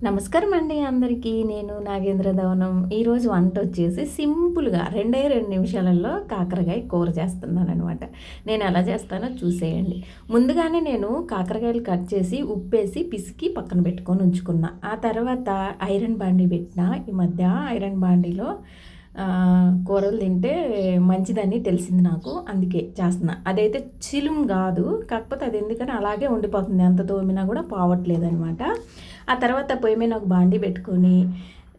నమస్కారం అండి అందరికీ. నేను నాగేంద్ర ధవనం. ఈరోజు వంట వచ్చేసి సింపుల్గా 2 నిమిషాలలో కాకరకాయ కూర చేస్తున్నాననమాట. నేను ఎలా చేస్తానో చూసేయండి. ముందుగానే నేను కాకరకాయలు కట్ చేసి ఉప్పేసి పిసికి పక్కన పెట్టుకొని ఉంచుకున్నా. ఆ తర్వాత ఐరన్ బాండీ పెట్టిన. ఈ మధ్య ఐరన్ బాండీలో కూరలు తింటే మంచిదని తెలిసింది నాకు. అందుకే చేస్తున్నా. అదైతే చిలుం కాదు, కాకపోతే అది ఎందుకని అలాగే ఉండిపోతుంది, ఎంత తోమినా కూడా పోవట్లేదనమాట. ఆ తర్వాత పొయ్యి మీద ఒక బాండీ పెట్టుకొని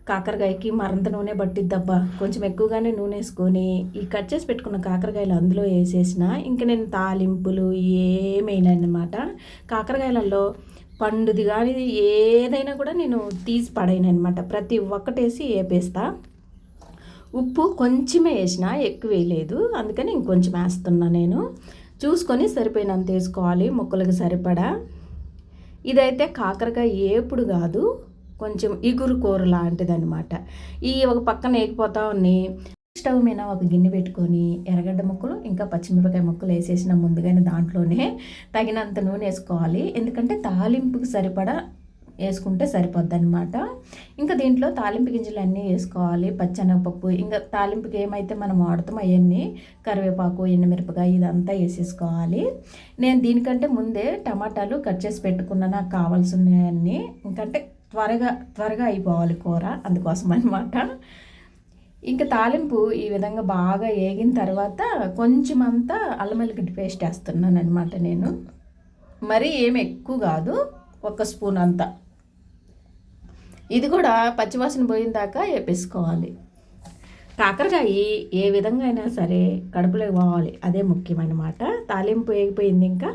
కాకరకాయకి మరంత నూనె పట్టిద్దబ్బా, కొంచెం ఎక్కువగానే నూనె వేసుకొని ఈ కట్ చేసి పెట్టుకున్న కాకరకాయలు అందులో వేసేసిన. ఇంక నేను తాలింపులు ఏమైనాయన్నమాట. కాకరకాయలలో పండుది కానీ ఏదైనా కూడా నేను తీసి పడేయను అనమాట. ప్రతి ఒక్కటేసి వేపేస్తా. ఉప్పు కొంచెమే వేసిన, ఎక్కువ వేయలేదు, అందుకని ఇంకొంచెం వేస్తున్నా. నేను చూసుకొని సరిపోయినంత వేసుకోవాలి, ముక్కలకు సరిపడా. ఇదైతే కాకరకాయ ఏపుడు కాదు, కొంచెం ఇగురు కూర లాంటిదనమాట. ఈ ఒక పక్కన ఏగిపోతా ఉన్నాయి. స్టవ్ మీద ఒక గిన్నె పెట్టుకొని ఎర్రగడ్డ ముక్కలు ఇంకా పచ్చిమిరపకాయ ముక్కలు వేసేసిన ముందుగానే దాంట్లోనే తగినంత నూనె వేసుకోవాలి. ఎందుకంటే తాలింపుకి సరిపడా వేసుకుంటే సరిపోద్ది అనమాట. ఇంకా దీంట్లో తాలింపు గింజలు అన్నీ వేసుకోవాలి. పచ్చెనగపప్పు, ఇంకా తాలింపుకి ఏమైతే మనం వాడుతామో అవన్నీ, కరివేపాకు, ఎండుమిరపకాయ ఇదంతా వేసేసుకోవాలి. నేను దీనికంటే ముందే టమాటాలు కట్ చేసి పెట్టుకున్న, నాకు కావాల్సినవన్నీ, ఇంకంటే త్వరగా అయిపోవాలి కూర, అందుకోసం అనమాట. ఇంకా తాలింపు ఈ విధంగా బాగా వేగిన తర్వాత కొంచెం అంతా అల్లం వెల్లిగడ్డ పేస్ట్ వేస్తున్నాను అనమాట. నేను మరీ ఏమి ఎక్కువ కాదు, 1 స్పూన్ అంతా. ఇది కూడా పచ్చివాసన పోయిన దాకా వేపేసుకోవాలి. కాకరకాయ ఏ విధంగా అయినా సరే కడుపులోకి పోవాలి, అదే ముఖ్యమన్నమాట. తాలింపు వేగిపోయింది. ఇంకా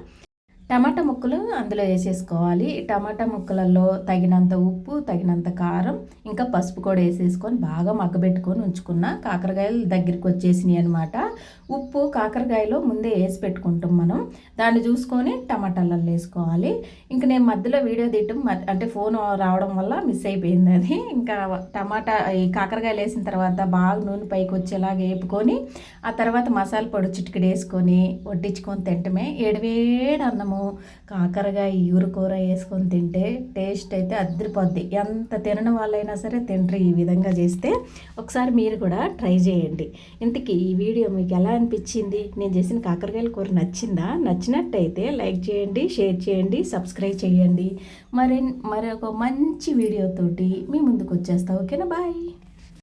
టమాటా ముక్కలు అందులో వేసేసుకోవాలి. టమాటా ముక్కలలో తగినంత ఉప్పు, తగినంత కారం, ఇంకా పసుపు కూడా వేసేసుకొని బాగా మగ్గబెట్టుకొని ఉంచుకున్న. కాకరకాయలు దగ్గరికి వచ్చేసినాయి అనమాట. ఉప్పు కాకరకాయలో ముందే వేసి పెట్టుకుంటాం మనం, దాన్ని చూసుకొని టమాటాలలో వేసుకోవాలి. ఇంకా నేను మధ్యలో వీడియో తీయటం అంటే ఫోన్ రావడం వల్ల మిస్ అయిపోయింది అది. ఇంకా ఈ కాకరకాయలు వేసిన తర్వాత బాగా నూనె పైకి వచ్చేలాగా వేపుకొని, ఆ తర్వాత మసాలా పొడి చిటికెడు వేసుకొని వడ్డించుకొని తింటమే. ఏడివేడి అన్నము కాకరకాయ ఇగురు కూర వేసుకొని తింటే టేస్ట్ అయితే అదిరిపోద్ది. ఎంత తినని వాళ్ళైనా సరే తింటారు ఈ విధంగా చేస్తే. ఒకసారి మీరు కూడా ట్రై చేయండి. ఇంతకీ ఈ వీడియో మీకు ఎలా అనిపించింది? నేను చేసిన కాకరకాయల కూర నచ్చిందా? నచ్చినట్టయితే లైక్ చేయండి, షేర్ చేయండి, సబ్స్క్రైబ్ చేయండి. మరొక మంచి వీడియోతోటి మీ ముందుకు వచ్చేస్తా. ఓకేనా? బాయ్.